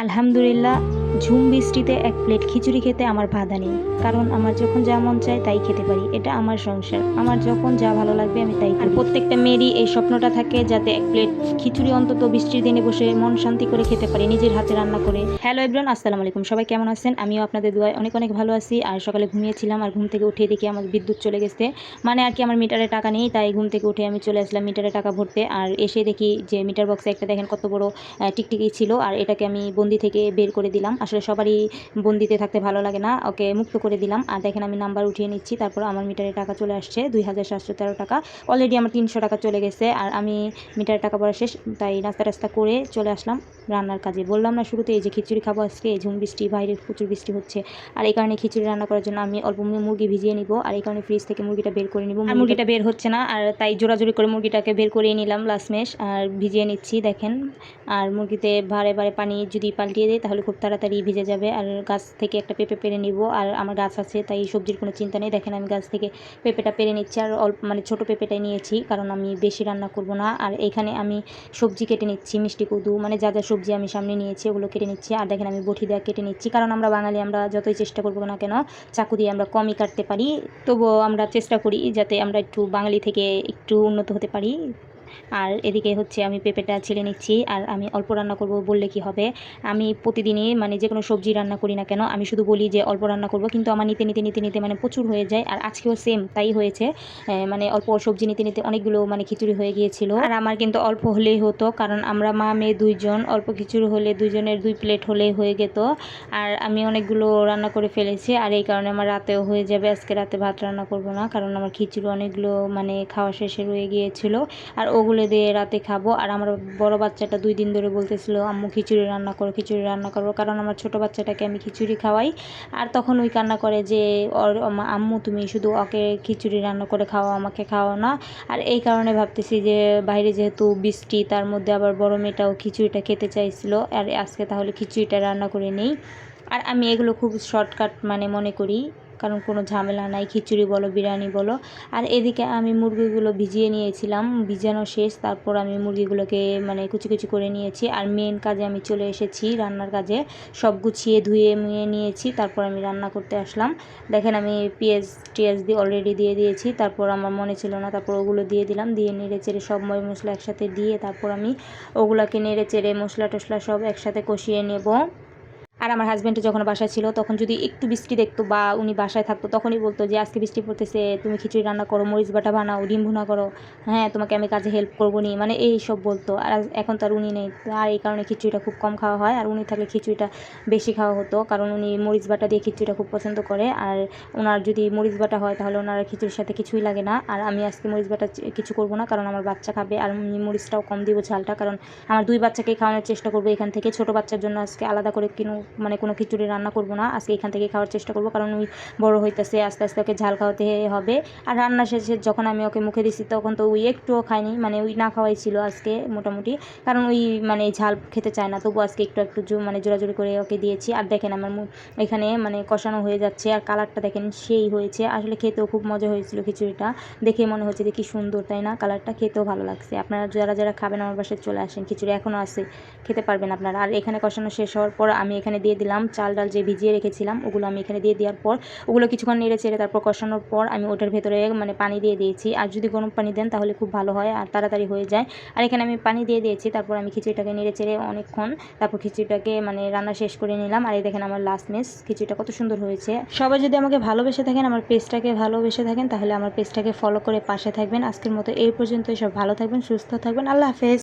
আলহামদুলিল্লাহ, ঝুম বৃষ্টিতে এক প্লেট খিচুড়ি খেতে আমার বাধা নেই। কারণ আমার যখন যা মন চায় তাই খেতে পারি। এটা আমার সংসার। আমার যখন যা ভালো লাগবে আমি তাই করি। প্রত্যেকটা মেয়েরই এই স্বপ্নটা থাকে যাতে এক প্লেট খিচুড়ি অন্তত বৃষ্টির দিনে বসে মন শান্তি করে খেতে পারে, নিজের হাতে রান্না করে। হ্যালো এভরিওয়ান, আসসালামু আলাইকুম। সবাই কেমন আছেন? আমিও আপনাদের দোয়ায় অনেক অনেক ভালো আছি। আর সকালে ঘুমিয়েছিলাম, আর ঘুম থেকে উঠে দেখি আমার বিদ্যুৎ চলে গেছে। মানে আর কি, আমার মিটারে টাকা নেই, তাই ঘুম থেকে উঠে আমি চলে আসলাম মিটারে টাকা ভরতে। আর এসে দেখি যে মিটার বক্সে একটা দেখেন কত বড় টিকটিকি ছিল, আর এটাকে আমি বন্দি থেকে বের করে দিলাম। আসলে সবারই বন্দিতে থাকতে ভালো লাগে না, ওকে মুক্ত করে দিলাম। আর দেখেন আমি নাম্বার উঠিয়ে নিচ্ছি, তারপর আমার মিটারে টাকা চলে আসছে 2713 টাকা। অলরেডি আমার 300 টাকা চলে গেছে। আর আমি মিটারে টাকা ভরা শেষ, তাই নাস্তা টাস্তা করে চলে আসলাম রান্নার কাজে। বললাম না শুরুতে, এই যে খিচুড়ি খাবো আজকে, ঝুম বৃষ্টি, বাইরে প্রচুর বৃষ্টি হচ্ছে। আর এই কারণে খিচুড়ি রান্না করার জন্য আমি অল্প মুরগি ভিজিয়ে নিব, আর এই কারণে ফ্রিজ থেকে মুরগিটা বের করে নিব। আর মুরগিটা বের হচ্ছে না, আর তাই জোরাজোরি করে মুরগিটাকে বের করে নিলাম লাস্টমেশ, আর ভিজিয়ে নিচ্ছি দেখেন। আর মুরগিতে বারে বারে পানি যদি পাল্টিয়ে দেয় তাহলে খুব তাড়াতাড়ি ভিজে যাবে। আর গাছ থেকে একটা পেঁপে পেরে নিব, আর আমার গাছ আছে তাই সবজির কোনো চিন্তা নেই। দেখেন আমি গাছ থেকে পেঁপেটা পেরে নিচ্ছি, আর অল্প মানে ছোটো পেঁপেটাই নিয়েছি, কারণ আমি বেশি রান্না করব না। আর এখানে আমি সবজি কেটে নিচ্ছি, মিষ্টি কুদু, মানে যা যা সবজি আমি সামনে নিয়েছি ওগুলো কেটে নিচ্ছি। আর দেখেন আমি বটি দিয়ে কেটে নিচ্ছি, কারণ আমরা বাঙালি, আমরা যতই চেষ্টা করবো না কেন চাকু দিয়ে আমরা কমই কাটতে পারি, তবুও আমরা চেষ্টা করি যাতে আমরা একটু বাঙালি থেকে একটু উন্নত হতে পারি। আর এদিকে হচ্ছে আমি পেঁপেটা ছিলে নিচ্ছি। আর আমি অল্প রান্না করব বললে কি হবে, আমি প্রতিদিনই মানে যে কোনো সবজি রান্না করি না কেন, আমি শুধু বলি যে অল্প রান্না করব, কিন্তু আমার নিতে নিতে নিতে নিতে মানে প্রচুর হয়ে যায়। আর আজকেও সেম তাই হয়েছে। মানে অল্প সবজি নিতে নিতে অনেকগুলো মানে খিচুড়ি হয়ে গিয়েছিল। আর আমার কিন্তু অল্প হলেই হতো, কারণ আমরা মা মেয়ে দুইজন, অল্প খিচুড়ি হলে দুইজনের 2 প্লেট হলেই হয়ে যেত। আর আমি অনেকগুলো রান্না করে ফেলেছি, আর এই কারণে আমার রাতেও হয়ে যাবে। আজকে রাতে ভাত রান্না করব না, কারণ আমার খিচুড়ি অনেকগুলো মানে খাওয়া শেষে রয়ে গিয়েছিল, আর ওগুলো দিয়ে রাতে খাবো। আর আমার বড় বাচ্চাটা 2 দিন ধরে বলতেছিল আম্মু খিচুড়ি রান্না করো, খিচুড়ি রান্না করো, কারণ আমার ছোট বাচ্চাটাকে আমি খিচুড়ি খাওয়াই। আর তখন ওই কান্না করে যে আম্মু তুমি শুধু ওকে খিচুড়ি রান্না করে খাওয়া, আমাকে খাওয়াও না। আর এই কারণে ভাবতেছি যে বাইরে যেহেতু বৃষ্টি, তার মধ্যে আবার বড় মেয়েটাও খিচুড়িটা খেতে চাইছিল, আর আজকে তাহলে খিচুড়িটা রান্না করে নেই। আর আমি এগুলো খুব শর্টকাট মানে মনে করি, কারণ কোনো ঝামেলা নাই, খিচুড়ি বলো বিরিয়ানি বলো। আর এদিকে আমি মুরগিগুলো ভিজিয়ে নিয়েছিলাম, ভিজানো শেষ, তারপর আমি মুরগিগুলোকে মানে কুচি কুচি করে নিয়েছি। আর মেন কাজে আমি চলে এসেছি, রান্নার কাজে। সব গুছিয়ে ধুয়ে মুয়ে নিয়েছি, তারপর আমি রান্না করতে আসলাম। দেখেন আমি পেঁয়াজ টিয়াজ দিয়ে অলরেডি দিয়ে দিয়েছি, তারপর আমার মনে ছিল না, তারপর ওগুলো দিয়ে দিলাম, দিয়ে নেড়ে চেড়ে সব মশলা একসাথে দিয়ে তারপর আমি ওগুলোকে নেড়ে চেড়ে মশলা টশলা সব একসাথে কষিয়ে নেব। আর আমার হাজব্যান্ড যখন বাসায় ছিল তখন যদি একটু বৃষ্টি দেখতো বা উনি বাসায় থাকতো, তখনই বলতো যে আজকে বৃষ্টি পড়তেছে, তুমি খিচুড়ি রান্না করো, মরিচ বাটা বানাও, ডিম ভুনা করো, হ্যাঁ তোমাকে আমি কাজে হেল্প করবো নি, মানে এই সব বলতো। আর এখন তো আর উনি নেই, আর এই কারণে খিচুড়িটা খুব কম খাওয়া হয়। আর উনি থাকলে খিচুড়িটা বেশি খাওয়া হতো, কারণ উনি মরিচ বাটা দিয়ে খিচুড়িটা খুব পছন্দ করে। আর ওনার যদি মরিচ বাটা হয় তাহলে ওনার খিচুড়ির সাথে কিছুই লাগে না। আর আমি আজকে মরিচ বাটা কিছু করবো না, কারণ আমার বাচ্চা খাবে, আর আমি মরিচটাও কম দিব ঝালটা, কারণ আমার 2 বাচ্চাকেই খাওয়ানোর চেষ্টা করবো এখান থেকে। ছোটো বাচ্চার জন্য আজকে আলাদা করে মানে কোনো খিচুড়ি রান্না করব না, আজকে এখান থেকে খাওয়ার চেষ্টা করব, কারণ ওই বড় হইতেছে, আস্তে আস্তে ওকে ঝাল খাওয়াতে হবে। আর রান্না শেষে যখন আমি ওকে মুখে দিছি তখন তো ওই একটুও খায়নি, মানে ওই না খাওয়াই ছিল আজকে মোটামুটি, কারণ ওই মানে ঝাল খেতে চায় না, তবু আজকে একটু একটু মানে জোরাজোরি করে ওকে দিয়েছি। আর দেখেন আমার এখানে মানে কষানো হয়ে যাচ্ছে, আর কালারটা দেখেন সেই হয়েছে, আসলে খেতেও খুব মজা হয়েছিল খিচুড়িটা, দেখে মনে হচ্ছে যে কি সুন্দর, তাই না? কালারটা খেতেও ভালো লাগছে। আপনারা যারা যারা খাবেন আমার বাসায় চলে আসেন, খিচুড়ি এখনও আছে, খেতে পারবেন আপনারা। আর এখানে কষানো শেষ হওয়ার পর আমি এখানে দিয়ে দিলাম চাল ডাল যে ভিজিয়ে রেখেছিলাম, ওগুলো আমি এখানে দিয়ে দেওয়ার পর ওগুলো কিছুক্ষণ নেড়ে চেড়ে তারপর কষানোর পর আমি ওটার ভেতরে মানে পানি দিয়ে দিয়েছি। আর যদি গরম পানি দেন তাহলে খুব ভালো হয় আর তাড়াতাড়ি হয়ে যায়। আর এখানে আমি পানি দিয়ে দিয়েছি, তারপর আমি খিচুড়িটাকে নেড়ে চেড়ে অনেকক্ষণ তারপর খিচুড়িটাকে মানে রান্না শেষ করে নিলাম। আর এই দেখেন আমার লাস্ট মেস খিচুড়িটা কত সুন্দর হয়েছে। সবাই যদি আমাকে ভালোবেসে থাকেন, আমার পেজটাকে ভালোবেসে থাকেন, তাহলে আমার পেজটাকে ফলো করে পাশে থাকবেন। আজকের মতো এই পর্যন্তই, সব ভালো থাকবেন, সুস্থ থাকবেন, আল্লাহ হাফেজ।